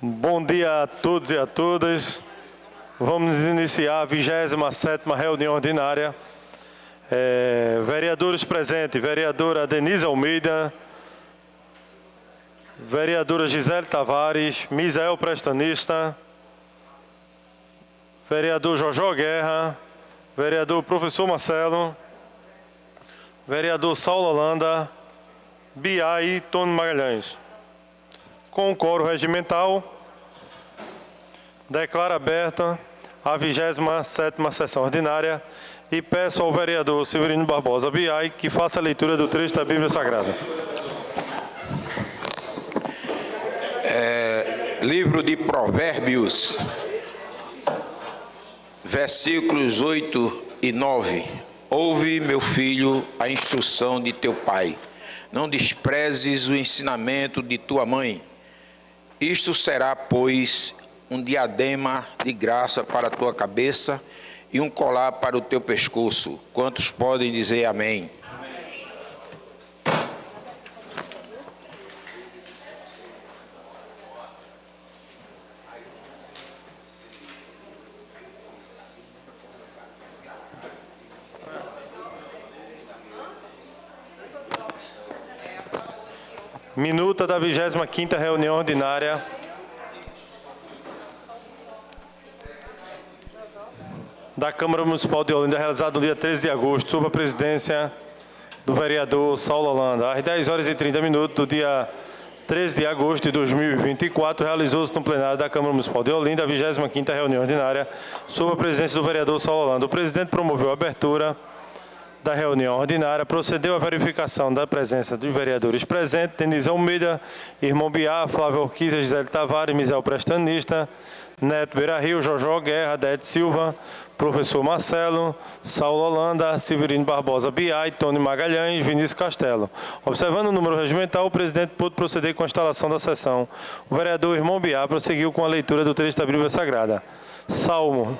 Bom dia a todos e a todas. Vamos iniciar a 27ª reunião ordinária. Vereadores presentes, vereadora Denise Almeida, vereadora Gisele Tavares, Misael Prestanista, vereador Jojó Guerra, vereador Professor Marcelo, vereador Saulo Holanda, Biai e Tony Magalhães. Com o quórum regimental, declaro aberta a 27ª sessão ordinária e peço ao vereador Severino Barbosa Biai que faça a leitura do trecho da Bíblia Sagrada. Livro de Provérbios, versículos 8 e 9. Ouve, meu filho, a instrução de teu pai. Não desprezes o ensinamento de tua mãe. Isto será, pois, um diadema de graça para a tua cabeça e um colar para o teu pescoço. Quantos podem dizer amém? Minuta da 25ª reunião ordinária. Da Câmara Municipal de Olinda, realizada no dia 13 de agosto, sob a presidência do vereador Saulo Holanda. Às 10 horas e 30 minutos do dia 13 de agosto de 2024, realizou-se no plenário da Câmara Municipal de Olinda a 25ª reunião ordinária, sob a presidência do vereador Saulo Holanda. O presidente promoveu a abertura da reunião ordinária, procedeu à verificação da presença dos vereadores presentes: Denise Almeida, Irmão Biá, Flávio Orquiza, Gisele Tavares, Misael Prestanista, Neto Beira Rio, Jojó Guerra, Dete Silva, Professor Marcelo, Saulo Holanda, Severino Barbosa Biai, Tony Magalhães, Vinícius Castelo. Observando o número regimental, o presidente pôde proceder com a instalação da sessão. O vereador Irmão Biá prosseguiu com a leitura do trecho da Bíblia Sagrada. Salmo,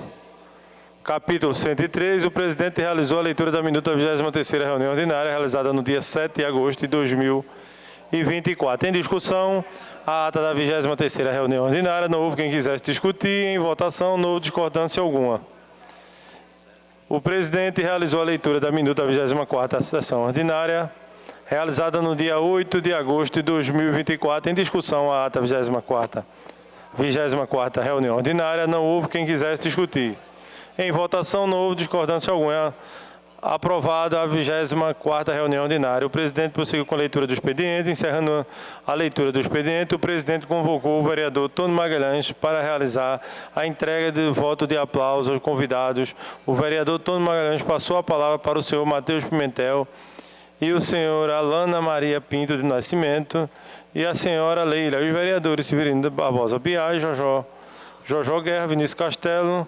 capítulo 103, o presidente realizou a leitura da minuta da 23ª reunião ordinária, realizada no dia 7 de agosto de 2024. Em discussão, a ata da 23ª reunião ordinária, não houve quem quisesse discutir. Em votação, não houve discordância alguma. O presidente realizou a leitura da minuta da 24ª sessão ordinária, realizada no dia 8 de agosto de 2024. Em discussão, a ata da 24ª reunião ordinária, não houve quem quisesse discutir. Em votação, não houve discordância alguma. Aprovada a 24ª reunião ordinária. O presidente prosseguiu com a leitura do expediente. Encerrando a leitura do expediente, o presidente convocou o vereador Tony Magalhães para realizar a entrega do voto de aplauso aos convidados. O vereador Tony Magalhães passou a palavra para o senhor Matheus Pimentel e o senhor Alana Maria Pinto de Nascimento e a senhora Leila. Os vereadores Severino Barbosa Biai, Jojó Guerra, Vinícius Castelo,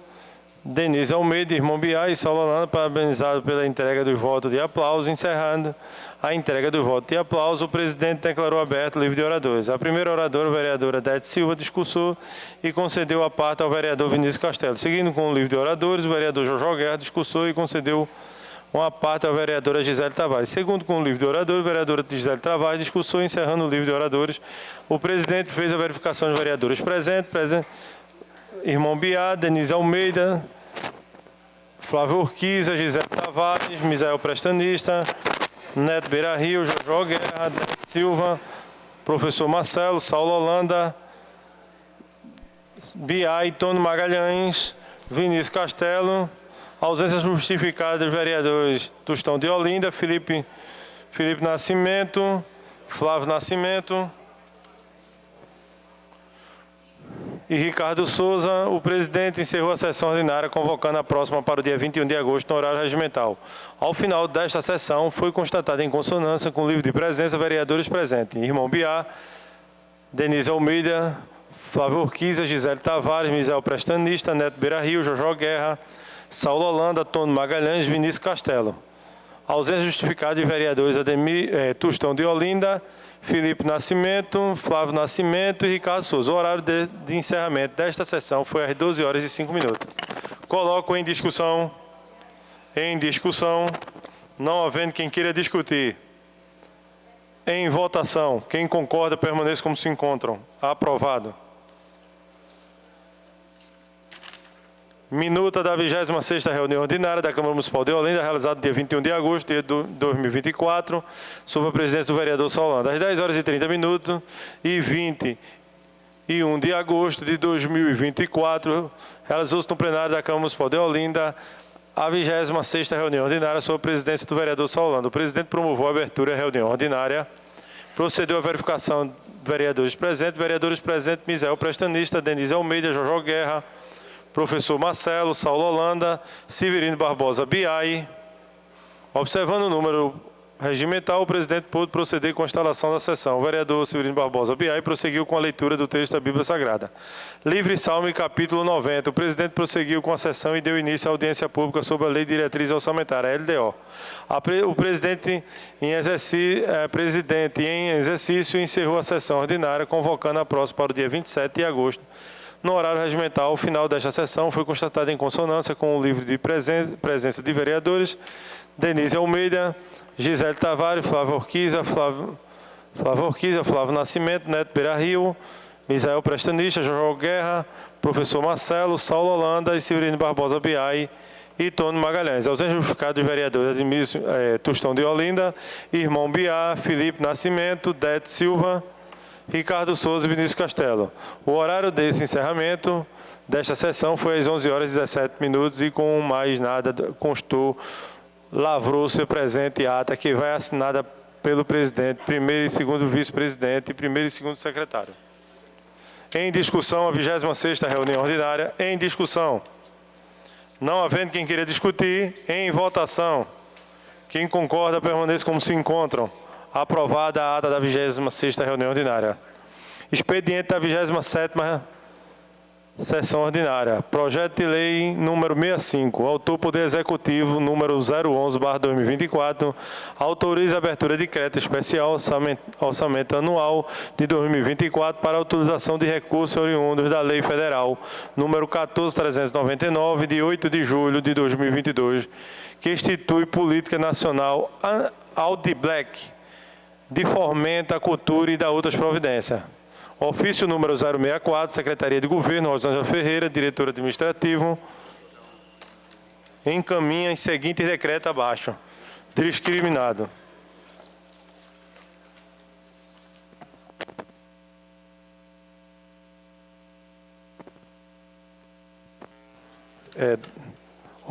Denise Almeida, Irmão Biai e Saulo Holanda, parabenizado pela entrega do voto de aplauso. Encerrando a entrega do voto de aplauso, o presidente declarou aberto o livro de oradores. A primeira oradora, a vereadora Dete Silva, discursou e concedeu a parte ao vereador Vinícius Castelo. Seguindo com o livro de oradores, o vereador Jojó Guerra discursou e concedeu uma parte à vereadora Gisele Tavares. Segundo com o livro de oradores, a vereadora Gisele Tavares discursou, encerrando o livro de oradores. O presidente fez a verificação dos vereadores presentes. Irmão Biá, Denise Almeida, Flávio Orquiza, Gisele Tavares, Misael Prestanista, Neto Beira Rio, Jojó Guerra, Dete Silva, Professor Marcelo, Saulo Holanda, Biá e Tony Magalhães, Vinícius Castelo. Ausência justificada dos vereadores Tostão de Olinda, Felipe Nascimento, Flávio Nascimento e Ricardo Souza. O presidente encerrou a sessão ordinária, convocando a próxima para o dia 21 de agosto, no horário regimental. Ao final desta sessão, foi constatada em consonância com o livro de presença vereadores presentes: Irmão Biá, Denise Almeida, Flávio Orquiza, Gisele Tavares, Misael Prestanista, Neto Beira Rio, Jojó Guerra, Saulo Holanda, Tony Magalhães, Vinícius Castelo. Ausência justificada de vereadores Tostão de Olinda, Felipe Nascimento, Flávio Nascimento e Ricardo Souza. O horário de encerramento desta sessão foi às 12 horas e 5 minutos. Coloco em discussão, não havendo quem queira discutir. Em votação, quem concorda permaneça como se encontram. Aprovado. Minuta da 26ª reunião ordinária da Câmara Municipal de Olinda, realizada dia 21 de agosto de 2024, sob a presidência do vereador Solano. Às 10 horas e 30 minutos e 21 de agosto de 2024, realizou-se no plenário da Câmara Municipal de Olinda a 26ª reunião ordinária sob a presidência do vereador Solano. O presidente promoveu a abertura da reunião ordinária, procedeu à verificação de vereadores presentes, Misael Prestanista, Denise Almeida, Jojo Guerra, professor Marcelo, Saulo Holanda, Severino Barbosa Biai. Observando o número regimental, o presidente pôde proceder com a instalação da sessão. O vereador Severino Barbosa Biai prosseguiu com a leitura do texto da Bíblia Sagrada. Livre Salmo, capítulo 90. O presidente prosseguiu com a sessão e deu início à audiência pública sobre a Lei de Diretriz Orçamentária, a LDO. O presidente em exercício encerrou a sessão ordinária, convocando a próxima para o dia 27 de agosto. No horário regimental, ao final desta sessão, foi constatada em consonância com o livro de presença de vereadores Denise Almeida, Gisele Tavares, Flávio Orquiza, Flávio Nascimento, Neto Beira Rio, Misael Prestanista, Jojo Guerra, professor Marcelo, Saulo Holanda e Severino Barbosa Biai e Tony Magalhães. Ausente justificado dos vereadores Admício Tostão de Olinda, Irmão Biá, Felipe Nascimento, Dete Silva, Ricardo Souza e Vinícius Castelo. O horário desse encerramento desta sessão foi às 11 horas e 17 minutos e com mais nada constou, lavrou-se presente ata que vai assinada pelo presidente, primeiro e segundo vice-presidente e primeiro e segundo secretário. Em discussão, a 26ª reunião ordinária. Em discussão. Não havendo quem queira discutir, em votação. Quem concorda, permaneça como se encontram. Aprovada a ata da 26ª reunião ordinária. Expediente da 27ª sessão ordinária. Projeto de lei número 65. Autor Poder Executivo número 011/2024. Autoriza a abertura de decreto especial orçamento anual de 2024 para a utilização de recursos oriundos da Lei Federal número 14.399 de 8 de julho de 2022, que institui política nacional Audi-Black de fomento à cultura e da outras providências. Ofício número 064, Secretaria de Governo, Rosângela Ferreira, diretor administrativo, encaminha em seguinte decreto abaixo. Discriminado.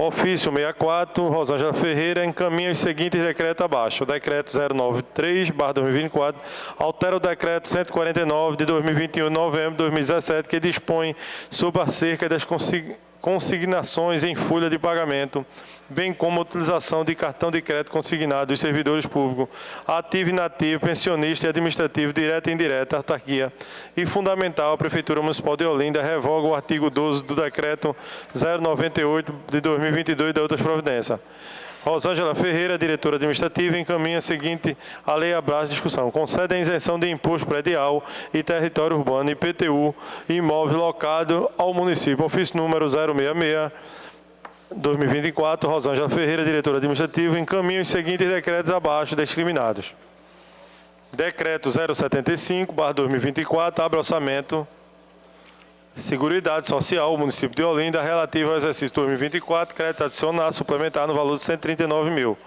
Ofício 64, Rosângela Ferreira, encaminha os seguintes decretos abaixo. O decreto 093/2024 altera o decreto 149 de 2021, de novembro de 2017, que dispõe sobre acerca das consignações em folha de pagamento, bem como a utilização de cartão de crédito consignado dos servidores públicos, ativo e inativo, pensionista e administrativo, direta e indireta, autarquia e fundamental, a Prefeitura Municipal de Olinda revoga o artigo 12 do decreto 098 de 2022 da outras providências. Rosângela Ferreira, diretora administrativa, encaminha a seguinte a lei abraço de discussão. Concede a isenção de imposto predial e território urbano, IPTU, imóvel locado ao município. Ofício número 066, 2024, Rosângela Ferreira, diretora administrativa, encaminha os seguintes decretos abaixo discriminados. Decreto 075/2024, abre orçamento Seguridade Social, município de Olinda, relativo ao exercício 2024, crédito adicional suplementar no valor de 139 mil,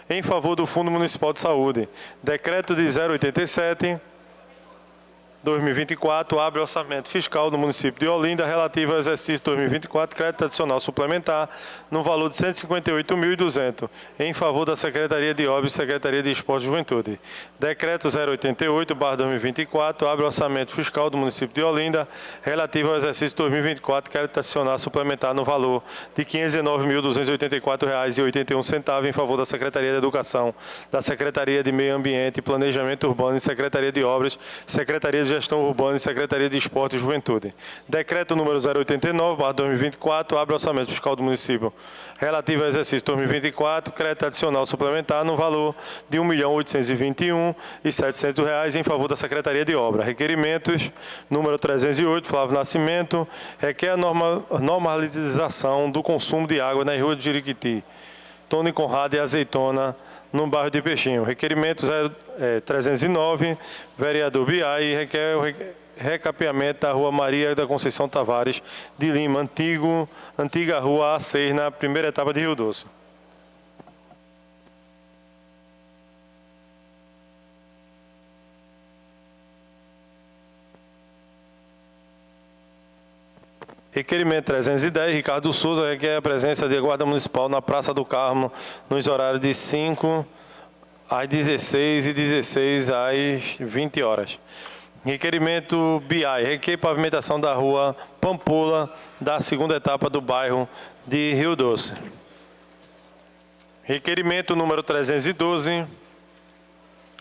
em favor do Fundo Municipal de Saúde. Decreto de 087/2024, abre orçamento fiscal do município de Olinda, relativo ao exercício 2024, crédito adicional suplementar no valor de 158.200, em favor da Secretaria de Obras e Secretaria de Esporte e Juventude. Decreto 088/2024, abre orçamento fiscal do município de Olinda, relativo ao exercício 2024, crédito adicional suplementar no valor de R$ 509.284,81, em favor da Secretaria de Educação, da Secretaria de Meio Ambiente e Planejamento Urbano e Secretaria de Obras, Secretaria de Gestão Urbana e Secretaria de Esporte e Juventude. Decreto número 089/2024, abre orçamento fiscal do município, relativo ao exercício 2024, crédito adicional suplementar no valor de R$ 1.821.700 em favor da Secretaria de Obras. Requerimentos número 308, Flávio Nascimento, requer a normalização do consumo de água na rua de Jiriquiti, Tony Conrado e Azeitona, no bairro de Peixinho. Requerimento 309, vereador Biai, requer recapeamento da Rua Maria da Conceição Tavares de Lima, antiga Rua A6, na primeira etapa de Rio Doce. Requerimento 310, Ricardo Souza requer a presença de guarda municipal na Praça do Carmo nos horários de 5 às 16 e 16 às 20 horas. Requerimento BI, requer pavimentação da Rua Pampula, da segunda etapa do bairro de Rio Doce. Requerimento número 312,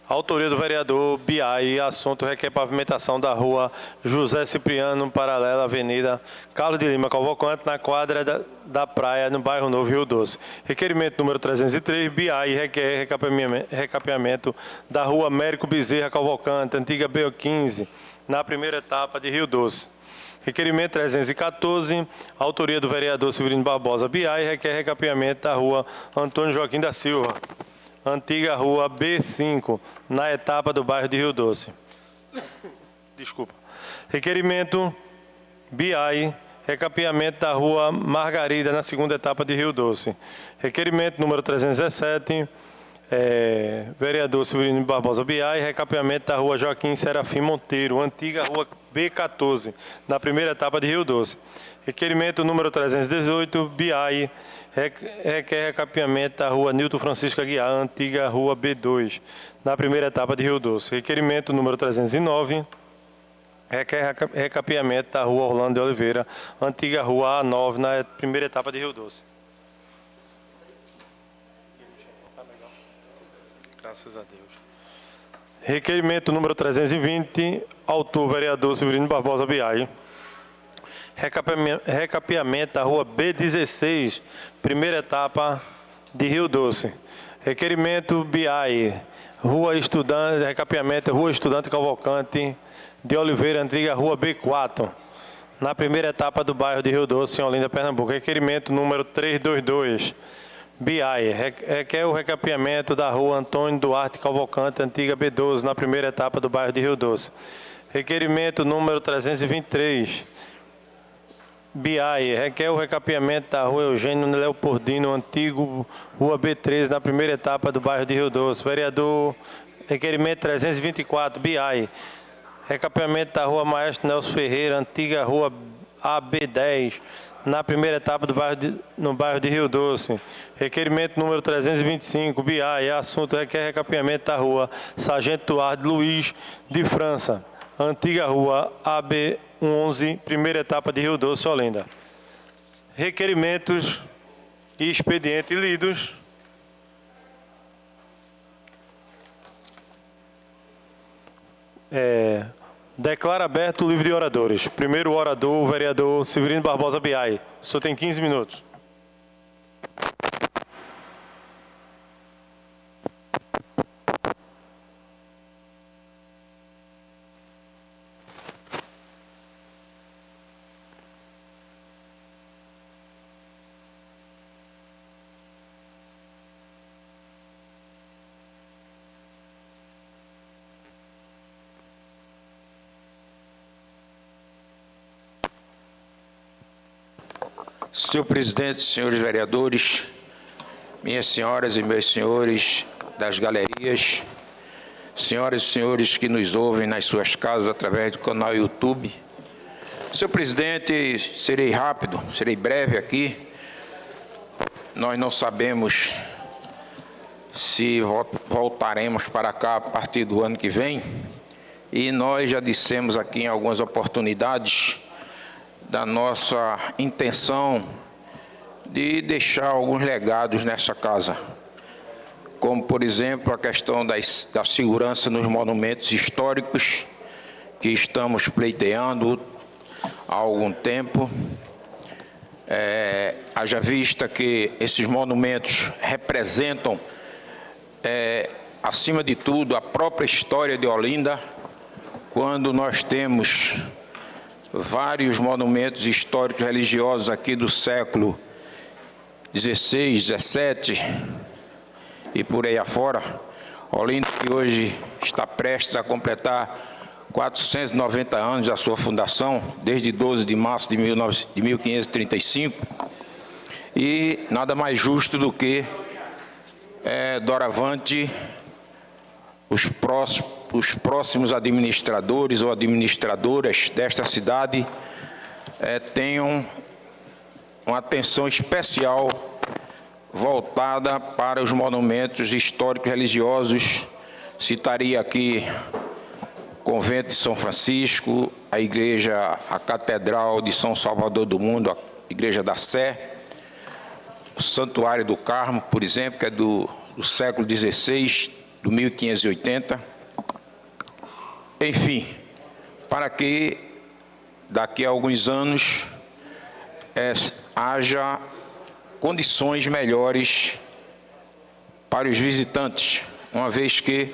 autoria do vereador BI, assunto requer pavimentação da Rua José Cipriano, paralela à Avenida Carlos de Lima Cavalcante, na quadra da praia, no bairro Novo Rio Doce. Requerimento número 303, BI, requer recapeamento da Rua Américo Bezerra Cavalcante, antiga BO15, na primeira etapa de Rio Doce. Requerimento 314, autoria do vereador Severino Barbosa BI, requer recapeamento da Rua Antônio Joaquim da Silva, antiga Rua B5, na etapa do bairro de Rio Doce. Desculpa. Requerimento BI, recapeamento da Rua Margarida, na segunda etapa de Rio Doce. Requerimento número 317, vereador Severino Barbosa BI, recapeamento da Rua Joaquim Serafim Monteiro, antiga Rua B14, na primeira etapa de Rio Doce. Requerimento número 318, BI, requer recapeamento da Rua Nilton Francisco Aguiar, antiga Rua B2, na primeira etapa de Rio Doce. Requerimento número 309, requer recapeamento da Rua Orlando de Oliveira, antiga Rua A9, na primeira etapa de Rio Doce. Graças a Deus. Requerimento número 320, autor vereador Severino Barbosa BI. Recapeamento da Rua B16, primeira etapa de Rio Doce. Requerimento BI, Rua Estudante, recapeamento Rua Estudante Cavalcante de Oliveira, antiga Rua B4, na primeira etapa do bairro de Rio Doce, em Olinda, Pernambuco. Requerimento número 322, BI, requer o recapeamento da Rua Antônio Duarte Cavalcante, antiga B12, na primeira etapa do bairro de Rio Doce. Requerimento número 323, BI, requer o recapeamento da Rua Eugênio Leopoldino, antigo Rua B13, na primeira etapa do bairro de Rio Doce. Vereador, requerimento 324, BI, recapeamento da Rua Maestro Nelson Ferreira, antiga Rua AB10, na primeira etapa do no bairro de Rio Doce. Requerimento número 325, BI, assunto requer recapeamento da Rua Sargento Duarte Luiz de França, antiga Rua AB11, primeira etapa de Rio Doce, Olinda. Requerimentos e expediente lidos. Declara aberto o livro de oradores. Primeiro orador, o vereador Severino Barbosa BI. O senhor tem 15 minutos. Senhor presidente, senhores vereadores, minhas senhoras e meus senhores das galerias, senhoras e senhores que nos ouvem nas suas casas através do canal YouTube. Senhor presidente, serei rápido, serei breve aqui. Nós não sabemos se voltaremos para cá a partir do ano que vem, e nós já dissemos aqui em algumas oportunidades da nossa intenção de deixar alguns legados nessa casa, como, por exemplo, a questão da segurança nos monumentos históricos, que estamos pleiteando há algum tempo. Haja vista que esses monumentos representam, acima de tudo, a própria história de Olinda, quando nós temos vários monumentos históricos religiosos aqui do século XVI, XVII e por aí afora. Olinda, que hoje está prestes a completar 490 anos da sua fundação, desde 12 de março de 1535, e nada mais justo do que, doravante, os próximos administradores ou administradoras desta cidade tenham uma atenção especial voltada para os monumentos históricos religiosos. Citaria aqui o Convento de São Francisco, a Catedral de São Salvador do Mundo, a Igreja da Sé, o Santuário do Carmo, por exemplo, que é do século XVI, do 1580. Enfim, para que daqui a alguns anos haja condições melhores para os visitantes, uma vez que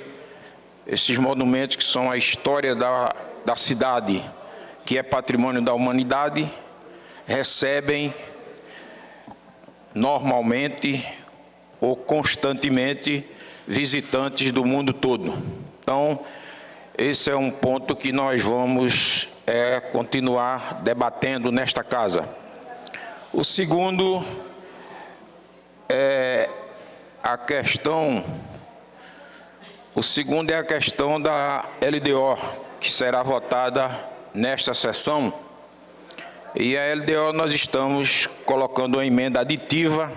esses monumentos, que são a história da cidade, que é patrimônio da humanidade, recebem normalmente ou constantemente visitantes do mundo todo. Então, esse é um ponto que nós vamos continuar debatendo nesta casa. O segundo é a questão da LDO, que será votada nesta sessão. E a LDO nós estamos colocando uma emenda aditiva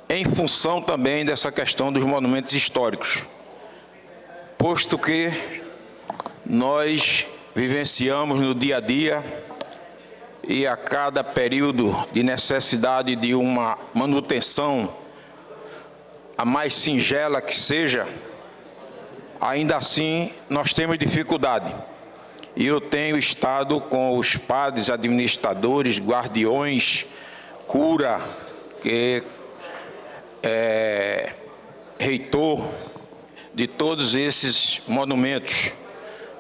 em função também dessa questão dos monumentos históricos, posto que nós vivenciamos no dia a dia e a cada período de necessidade de uma manutenção, a mais singela que seja, ainda assim nós temos dificuldade. E eu tenho estado com os padres, administradores, guardiões, cura, que reitor de todos esses monumentos,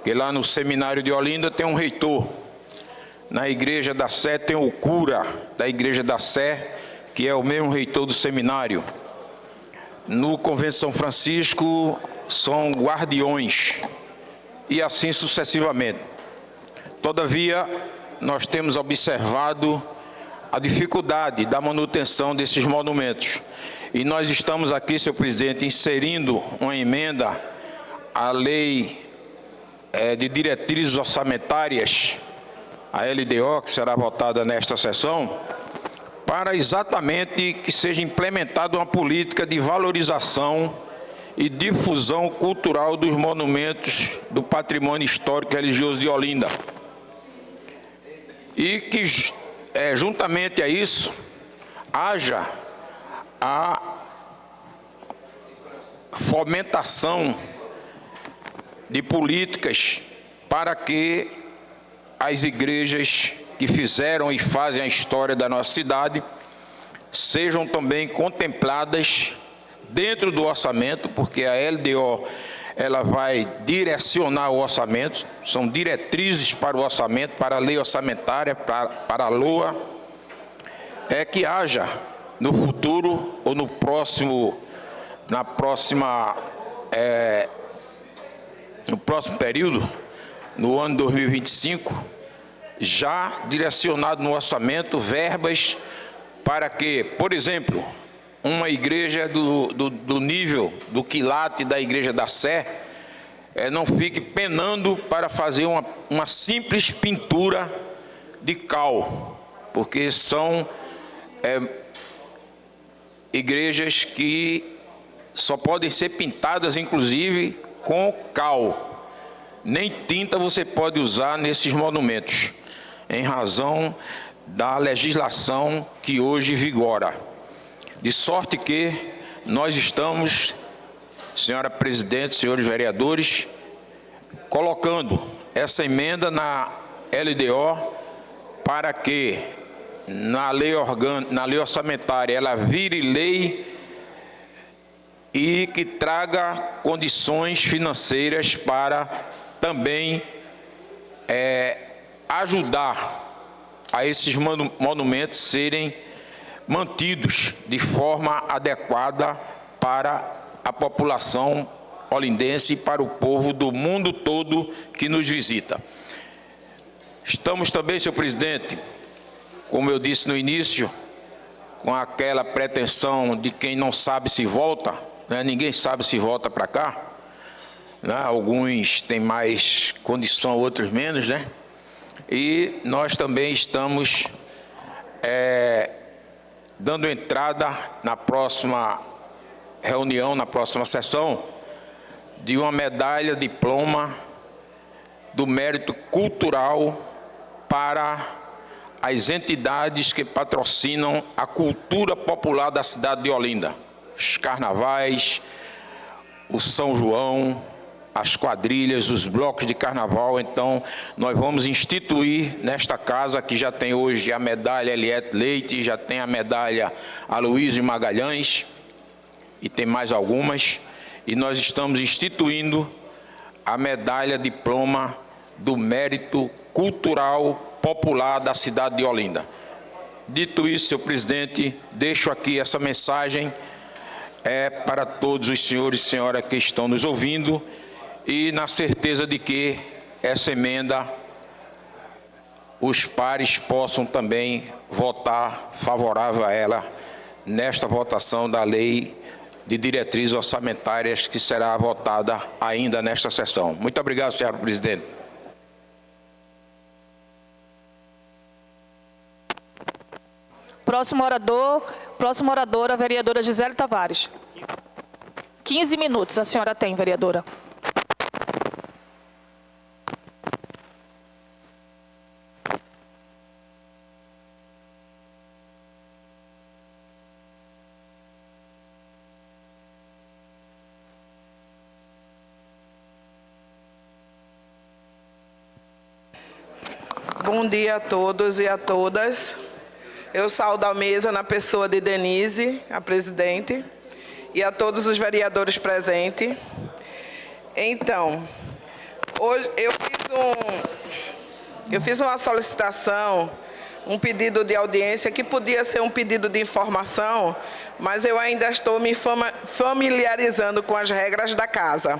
que lá no seminário de Olinda tem um reitor, na Igreja da Sé tem o cura da Igreja da Sé, que é o mesmo reitor do seminário. No Convento de São Francisco são guardiões, e assim sucessivamente. Todavia, nós temos observado a dificuldade da manutenção desses monumentos. E nós estamos aqui, senhor presidente, inserindo uma emenda à lei de diretrizes orçamentárias, a LDO, que será votada nesta sessão, para exatamente que seja implementada uma política de valorização e difusão cultural dos monumentos do patrimônio histórico e religioso de Olinda. E que, juntamente a isso, haja a fomentação de políticas para que as igrejas que fizeram e fazem a história da nossa cidade sejam também contempladas dentro do orçamento, porque a LDO ela vai direcionar o orçamento, são diretrizes para o orçamento, para a lei orçamentária, para a LOA, que haja no futuro ou no próximo período, no ano 2025, já direcionado no orçamento verbas para que, por exemplo, uma igreja do nível do quilate da Igreja da Sé não fique penando para fazer uma simples pintura de cal, porque são igrejas que só podem ser pintadas, inclusive, com cal. Nem tinta você pode usar nesses monumentos, em razão da legislação que hoje vigora. De sorte que nós estamos, senhora presidente, senhores vereadores, colocando essa emenda na LDO para que na lei orçamentária ela vire lei e que traga condições financeiras para também ajudar a esses monumentos serem mantidos de forma adequada para a população olindense e para o povo do mundo todo que nos visita. Estamos também, senhor presidente, como eu disse no início, com aquela pretensão de quem não sabe se volta, né? Ninguém sabe se volta para cá, né? Alguns têm mais condição, outros menos, né? E nós também estamos dando entrada na próxima reunião, na próxima sessão, de uma medalha, diploma do mérito cultural para as entidades que patrocinam a cultura popular da cidade de Olinda. Os carnavais, o São João, as quadrilhas, os blocos de carnaval. Então, nós vamos instituir nesta casa, que já tem hoje a medalha Eliette Leite, já tem a medalha Aloysio Magalhães, e tem mais algumas, e nós estamos instituindo a medalha diploma do mérito cultural popular da cidade de Olinda. Dito isso, senhor presidente, deixo aqui essa mensagem para todos os senhores e senhoras que estão nos ouvindo, e na certeza de que essa emenda, os pares possam também votar favorável a ela nesta votação da lei de diretrizes orçamentárias que será votada ainda nesta sessão. Muito obrigado, senhor presidente. Próximo orador, a vereadora Gisele Tavares. 15 minutos a senhora tem, vereadora. Bom dia a todos e a todas. Eu saúdo a mesa na pessoa de Denise, a presidente, e a todos os vereadores presentes. Então, hoje eu fiz uma solicitação, um pedido de audiência, que podia ser um pedido de informação, mas eu ainda estou me familiarizando com as regras da casa,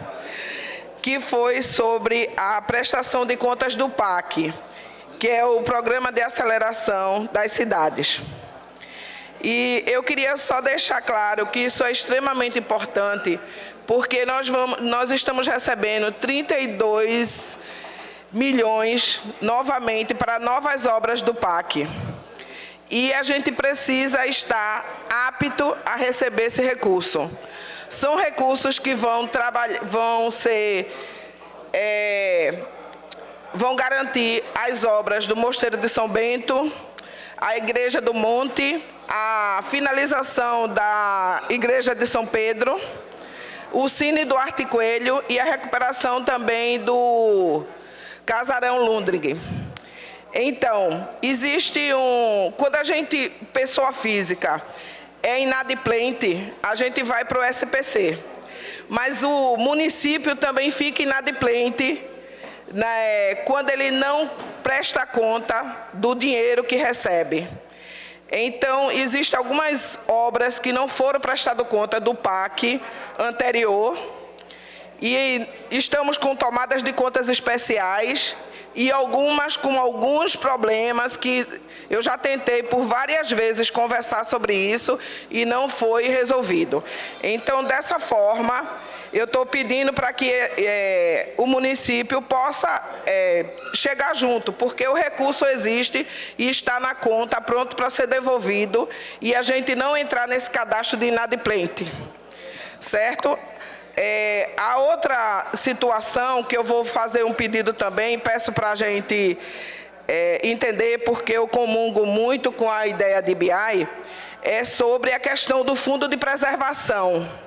que foi sobre a prestação de contas do PAC, que é o Programa de Aceleração das Cidades. E eu queria só deixar claro que isso é extremamente importante, porque nós estamos recebendo 32 milhões novamente para novas obras do PAC. E a gente precisa estar apto a receber esse recurso. São recursos que vão garantir as obras do Mosteiro de São Bento, a Igreja do Monte, a finalização da Igreja de São Pedro, o Cine Duarte Coelho e a recuperação também do Casarão Lundrig. Então, quando a gente, pessoa física, é inadimplente, a gente vai para o SPC. Mas o município também fica inadimplente, né, quando ele não presta conta do dinheiro que recebe. Então, existem algumas obras que não foram prestadas conta do PAC anterior, e estamos com tomadas de contas especiais, e algumas com alguns problemas que eu já tentei por várias vezes conversar sobre isso e não foi resolvido. Então, dessa forma, eu estou pedindo para que o município possa chegar junto, porque o recurso existe e está na conta, pronto para ser devolvido, e a gente não entrar nesse cadastro de inadimplente, certo? A outra situação que eu vou fazer um pedido também, peço para a gente entender, porque eu comungo muito com a ideia de BI, é sobre a questão do Fundo de Preservação.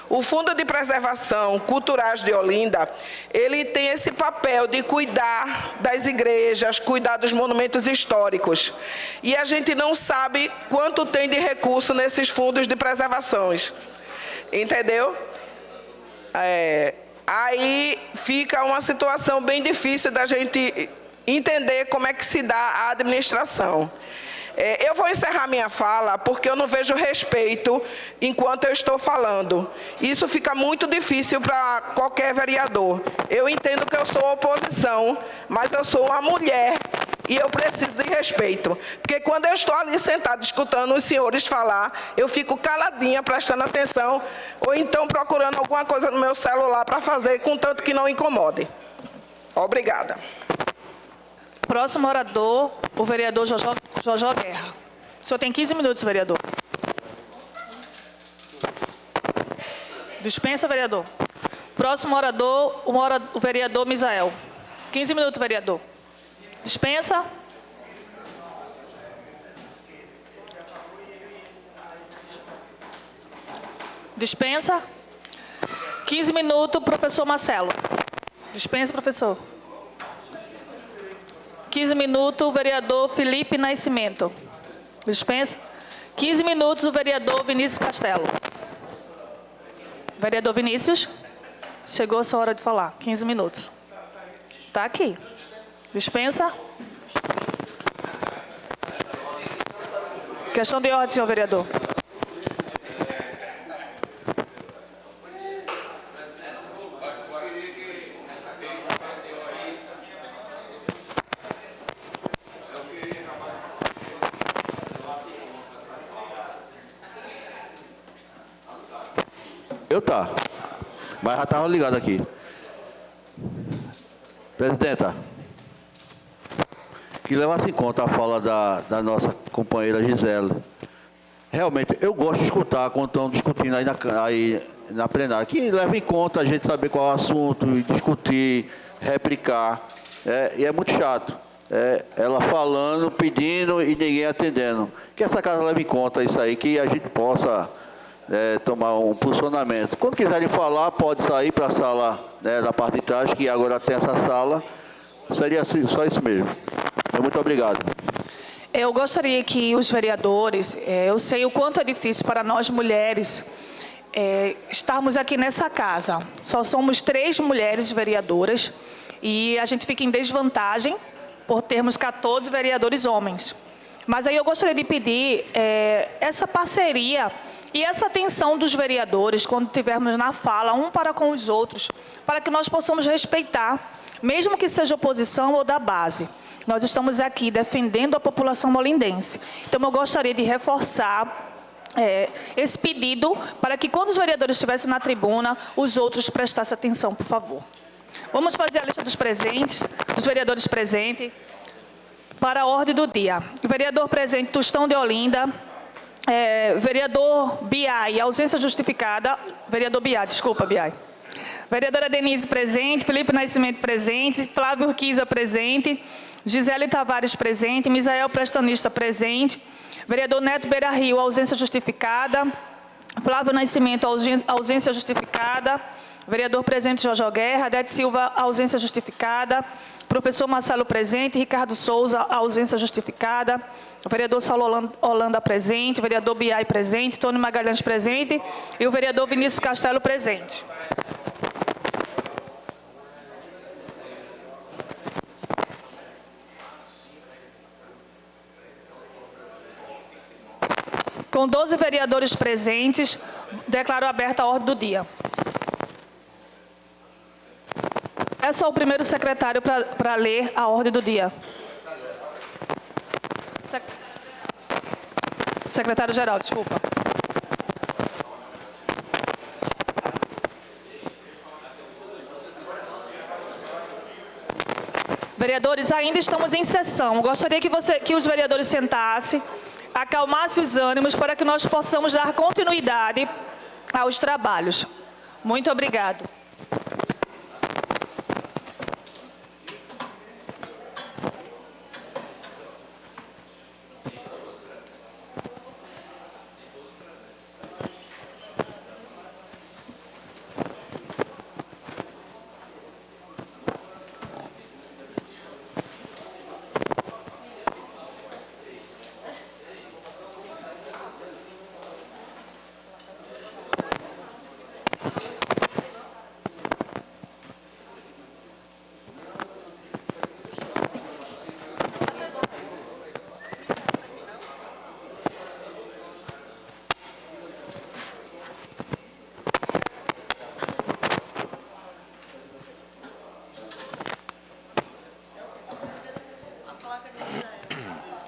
O Fundo de Preservação Culturais de Olinda, ele tem esse papel de cuidar das igrejas, cuidar dos monumentos históricos. E a gente não sabe quanto tem de recurso nesses fundos de preservações. Entendeu? Aí fica uma situação bem difícil da gente entender como é que se dá a administração. Eu vou encerrar minha fala porque eu não vejo respeito enquanto eu estou falando. Isso fica muito difícil para qualquer vereador. Eu entendo que eu sou oposição, mas eu sou uma mulher e eu preciso de respeito. Porque quando eu estou ali sentada escutando os senhores falar, eu fico caladinha, prestando atenção, ou então procurando alguma coisa no meu celular para fazer, contanto que não incomode. Obrigada. Próximo orador, o vereador Jojó Guerra. O senhor tem 15 minutos, vereador. Dispensa, vereador. Próximo orador, o vereador Misael. 15 minutos, vereador. Dispensa. Dispensa. 15 minutos, professor Marcelo. Dispensa, professor. 15 minutos, o vereador Felipe Nascimento. Dispensa. 15 minutos, o vereador Vinícius Castelo. Vereador Vinícius, chegou a sua hora de falar. 15 minutos. Está aqui. Dispensa. Questão de ordem, senhor vereador. Mas já estava ligado aqui. Presidenta, que levasse em conta a fala da nossa companheira Gisele. Realmente, eu gosto de escutar quando estão discutindo aí na plenária, que leva em conta a gente saber qual é o assunto, e discutir, replicar. E é muito chato. Ela falando, pedindo e ninguém atendendo. Que essa casa leve em conta isso aí, que a gente possa tomar um posicionamento. Quando quiserem falar, pode sair para a sala, da parte de trás, que agora tem essa sala. Seria assim, só isso mesmo. Muito obrigado. Eu gostaria que os vereadores, eu sei o quanto é difícil para nós mulheres estarmos aqui nessa casa. Só somos 3 mulheres vereadoras e a gente fica em desvantagem por termos 14 vereadores homens. Mas aí eu gostaria de pedir essa parceria e essa atenção dos vereadores, quando estivermos na fala, um para com os outros, para que nós possamos respeitar, mesmo que seja oposição ou da base. Nós estamos aqui defendendo a população molindense. Então, eu gostaria de reforçar esse pedido para que, quando os vereadores estivessem na tribuna, os outros prestassem atenção, por favor. Vamos fazer a lista dos presentes, dos vereadores presentes, para a ordem do dia. O vereador presente, Tostão de Olinda. Vereador Biai, ausência justificada. Vereador Biai, desculpa, Biai. Vereadora Denise presente, Felipe Nascimento presente, Flávio Urquiza presente, Gisele Tavares presente, Misael Prestanista presente, vereador Neto Beira Rio, ausência justificada, Flávio Nascimento, ausência justificada, vereador presente Jojó Guerra, Adete Silva, ausência justificada, professor Marcelo presente, Ricardo Souza, ausência justificada, o vereador Saulo Holanda presente, o vereador Biai presente, Tony Magalhães presente e o vereador Vinícius Castelo presente. Com 12 vereadores presentes, declaro aberta a ordem do dia. É só o primeiro secretário para ler a ordem do dia. Secretário-geral, desculpa. Vereadores, ainda estamos em sessão. Gostaria que os vereadores sentassem, acalmassem os ânimos para que nós possamos dar continuidade aos trabalhos. Muito obrigado.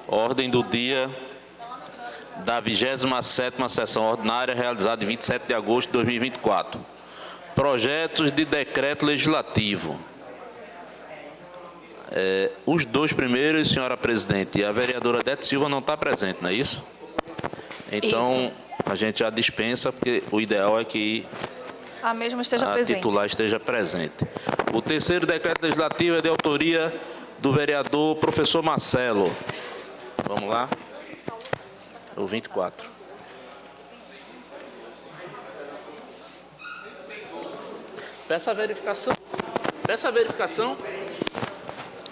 Ordem do dia da 27ª sessão ordinária, realizada em 27 de agosto de 2024. Projetos de decreto legislativo. Os dois primeiros, senhora presidente, a vereadora Odete Silva não está presente, não é isso? Então, a gente já dispensa, porque o ideal é que A mesma esteja a presente. titular esteja presente. O terceiro decreto legislativo é de autoria do vereador professor Marcelo. Vamos lá? O 24. Peça a verificação. Peça a verificação.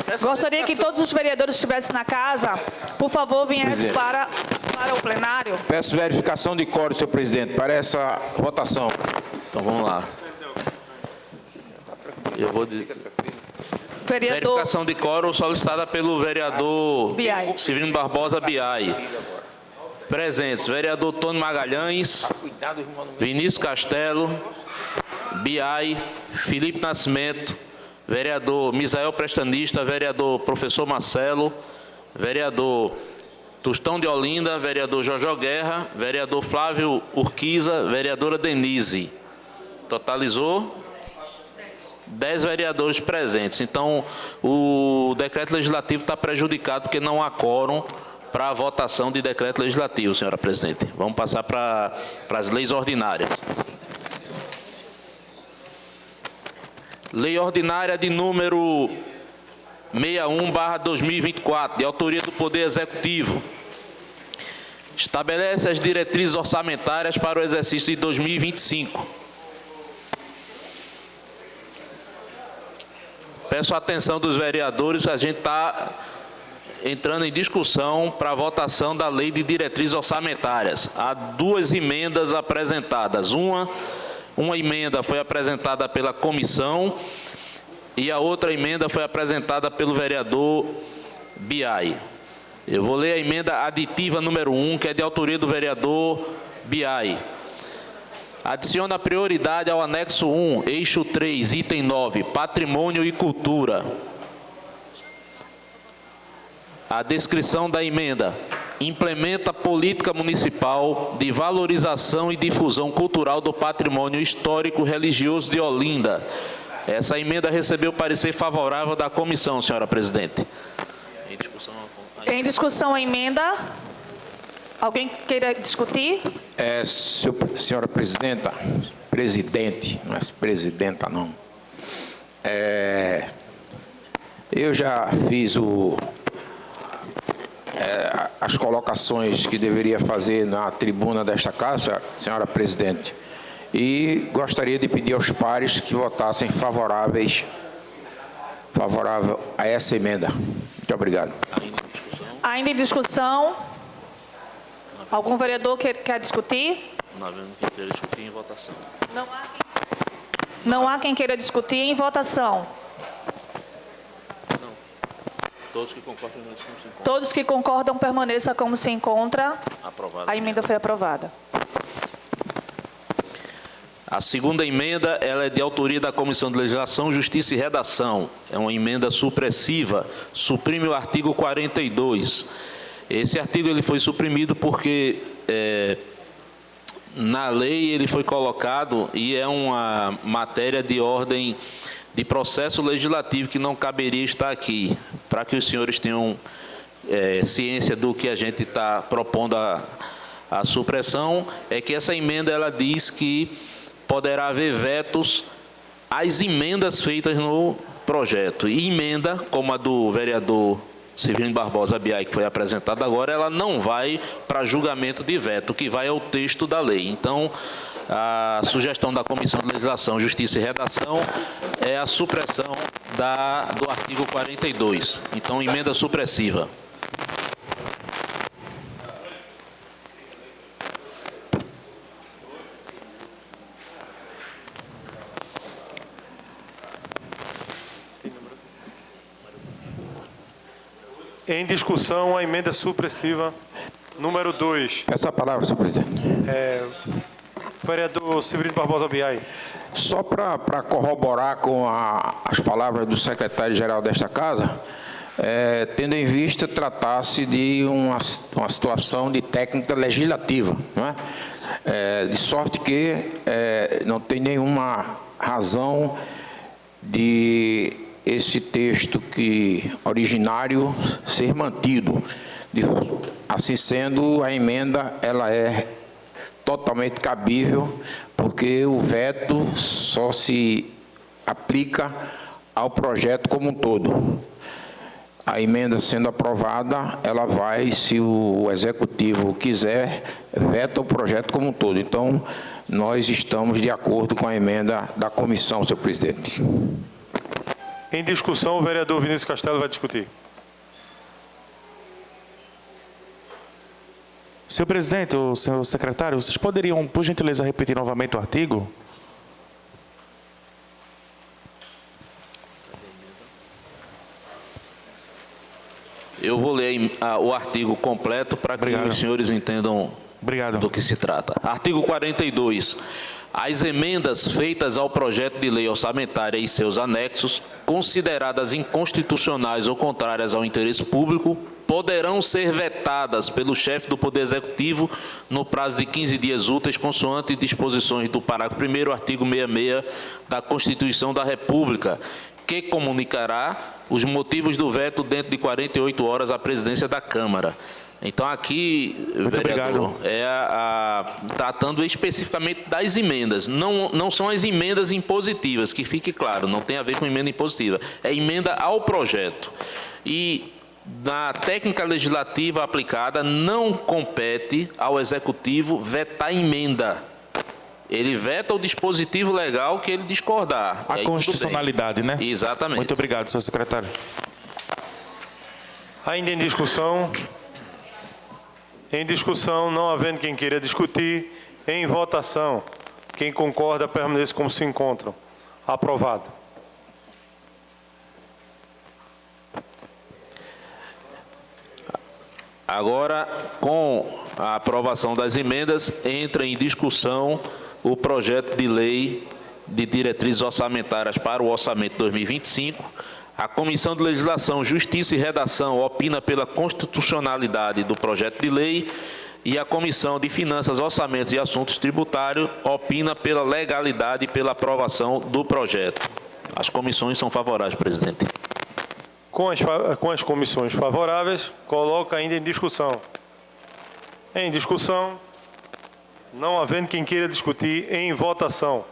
Peça a Gostaria que verificação. todos os vereadores que estivessem na casa, por favor, viessem para o plenário. Peço verificação de quórum, senhor presidente, para essa votação. Então vamos lá. Eu vou Vereador verificação de quórum solicitada pelo vereador Biai. Severino Barbosa Biai. Presentes: vereador Tony Magalhães, Vinícius Castelo, Biai, Felipe Nascimento, vereador Misael Prestanista, vereador professor Marcelo, vereador Tostão de Olinda, vereador Jojó Guerra, vereador Flávio Urquiza, vereadora Denise. Totalizou 10 vereadores presentes. Então, o decreto legislativo está prejudicado porque não há quórum para a votação de decreto legislativo, senhora presidente. Vamos passar para as leis ordinárias. Lei ordinária de número 61/2024, de autoria do Poder Executivo. Estabelece as diretrizes orçamentárias para o exercício de 2025. Peço a atenção dos vereadores, a gente está entrando em discussão para a votação da Lei de Diretrizes Orçamentárias. Há duas emendas apresentadas. Uma emenda foi apresentada pela comissão e a outra emenda foi apresentada pelo vereador Biai. Eu vou ler a emenda aditiva número 1, que é de autoria do vereador Biai. Adiciona prioridade ao anexo 1, eixo 3, item 9, Patrimônio e Cultura. A descrição da emenda: implementa a política municipal de valorização e difusão cultural do patrimônio histórico religioso de Olinda. Essa emenda recebeu parecer favorável da comissão, senhora presidente. Em discussão a emenda. Alguém queira discutir? Senhora presidenta, presidente, não é presidenta não. Eu já fiz as colocações que deveria fazer na tribuna desta casa, senhora presidente, e gostaria de pedir aos pares que votassem favorável a essa emenda. Muito obrigado. Ainda em discussão. Algum vereador quer discutir? Não havendo quem queira discutir em votação. Não há quem queira discutir em votação. Todos que concordam como se encontra. Todos que concordam permaneça como se encontra. Aprovado. A emenda foi aprovada. A segunda emenda, ela é de autoria da Comissão de Legislação, Justiça e Redação. É uma emenda supressiva, suprime o artigo 42. Esse artigo ele foi suprimido porque na lei ele foi colocado e é uma matéria de ordem de processo legislativo que não caberia estar aqui, para que os senhores tenham ciência do que a gente está propondo a supressão, é que essa emenda ela diz que poderá haver vetos às emendas feitas no projeto. E emenda, como a do vereador Severino Barbosa Biai, que foi apresentada agora, ela não vai para julgamento de veto, o que vai é o texto da lei. Então, a sugestão da Comissão de Legislação, Justiça e Redação é a supressão do artigo 42. Então, emenda supressiva. Em discussão, a emenda supressiva número 2. Essa palavra, senhor presidente. Vereador Severino Barbosa Biai. Só para corroborar com as palavras do secretário-geral desta casa, tendo em vista tratar-se de uma situação de técnica legislativa, não é? De sorte que não tem nenhuma razão de esse texto originário ser mantido. Assim sendo, a emenda ela é totalmente cabível, porque o veto só se aplica ao projeto como um todo. A emenda sendo aprovada, ela vai, se o Executivo quiser, veta o projeto como um todo. Então, nós estamos de acordo com a emenda da comissão, senhor presidente. Em discussão, o vereador Vinícius Castelo vai discutir. Senhor presidente, o senhor secretário, vocês poderiam, por gentileza, repetir novamente o artigo? Eu vou ler o artigo completo para que os senhores entendam do que se trata. Artigo 42. As emendas feitas ao projeto de lei orçamentária e seus anexos, consideradas inconstitucionais ou contrárias ao interesse público, poderão ser vetadas pelo chefe do Poder Executivo no prazo de 15 dias úteis, consoante disposições do parágrafo 1º, artigo 66 da Constituição da República, que comunicará os motivos do veto dentro de 48 horas à presidência da Câmara. Então, aqui, vereador, tratando especificamente das emendas. Não são as emendas impositivas, que fique claro, não tem a ver com emenda impositiva. É emenda ao projeto. E, na técnica legislativa aplicada, não compete ao Executivo vetar emenda. Ele veta o dispositivo legal que ele discordar. A constitucionalidade, né? Exatamente. Muito obrigado, senhor secretário. Ainda em discussão, não havendo quem queira discutir, em votação. Quem concorda, permaneça como se encontram. Aprovado. Agora, com a aprovação das emendas, entra em discussão o projeto de lei de diretrizes orçamentárias para o orçamento 2025. A Comissão de Legislação, Justiça e Redação opina pela constitucionalidade do projeto de lei e a Comissão de Finanças, Orçamentos e Assuntos Tributários opina pela legalidade e pela aprovação do projeto. As comissões são favoráveis, presidente. Com as comissões favoráveis, coloca ainda em discussão. Em discussão, não havendo quem queira discutir, em votação.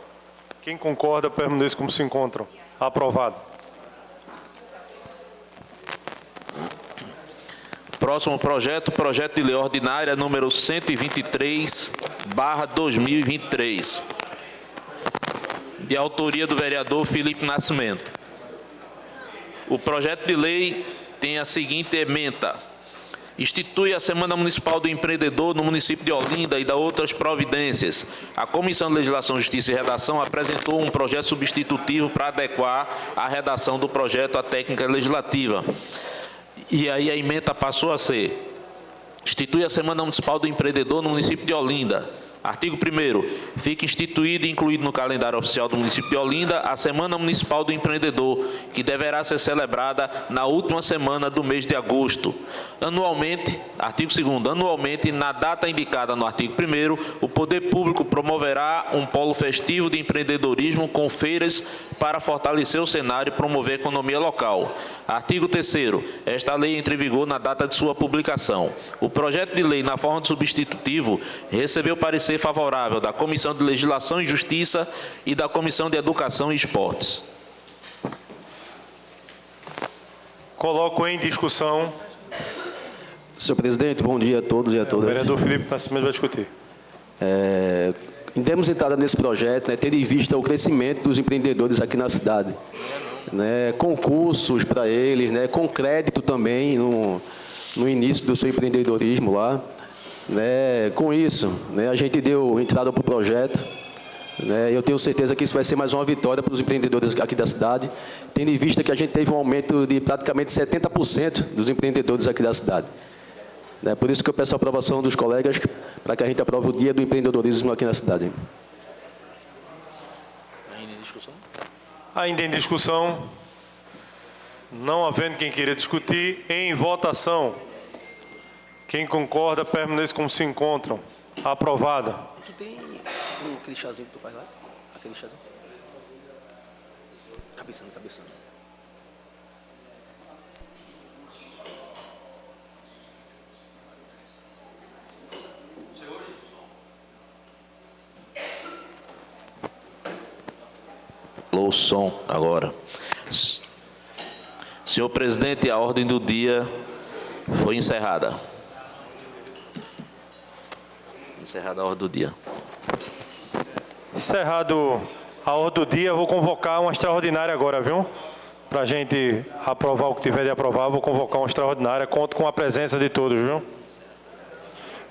Quem concorda, permaneça como se encontram. Aprovado. Próximo projeto de lei ordinária número 123/2023, de autoria do vereador Felipe Nascimento. O projeto de lei tem a seguinte ementa: institui a Semana Municipal do Empreendedor no município de Olinda e dá outras providências. A Comissão de Legislação, Justiça e Redação apresentou um projeto substitutivo para adequar a redação do projeto à técnica legislativa. E aí a ementa passou a ser: institui a Semana Municipal do Empreendedor no município de Olinda. Artigo 1º. Fica instituído e incluído no calendário oficial do município de Olinda a Semana Municipal do Empreendedor, que deverá ser celebrada na última semana do mês de agosto. Anualmente, artigo 2º, anualmente, na data indicada no artigo 1º, o Poder Público promoverá um polo festivo de empreendedorismo com feiras para fortalecer o cenário e promover a economia local. Artigo 3º. Esta lei entra em vigor na data de sua publicação. O projeto de lei, na forma de substitutivo, recebeu parecer favorável da Comissão de Legislação e Justiça e da Comissão de Educação e Esportes. Coloco em discussão. Senhor presidente, bom dia a todos e a todas. O vereador Felipe Nascimento vai discutir. Demos entrada nesse projeto, tendo em vista o crescimento dos empreendedores aqui na cidade. Concursos para eles, com crédito também no início do seu empreendedorismo lá. Com isso, a gente deu entrada para o projeto. Eu tenho certeza que isso vai ser mais uma vitória para os empreendedores aqui da cidade, tendo em vista que a gente teve um aumento de praticamente 70% dos empreendedores aqui da cidade. Por isso que eu peço a aprovação dos colegas para que a gente aprove o Dia do Empreendedorismo aqui na cidade. Ainda em discussão. Não havendo quem queira discutir, em votação. Quem concorda, permaneça como se encontram. Aprovada. Tu tem aquele chazinho que tu faz lá? Aquele chazinho? Cabeçando. Alô, o som agora. Senhor presidente, a ordem do dia foi encerrada. Encerrada a ordem do dia. Encerrado a ordem do dia, vou convocar uma extraordinária agora, viu? Para a gente aprovar o que tiver de aprovar, vou convocar uma extraordinária. Conto com a presença de todos, viu?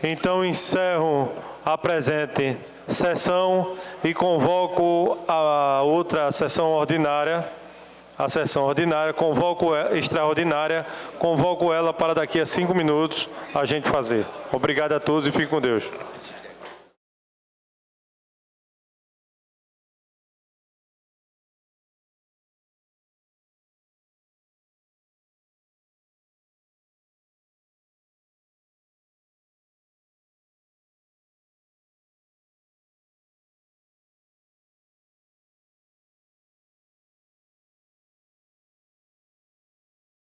Então, encerro a presente sessão e convoco a outra sessão ordinária. A sessão ordinária, convoco a extraordinária, convoco ela para daqui a 5 minutos a gente fazer. Obrigado a todos e fiquem com Deus.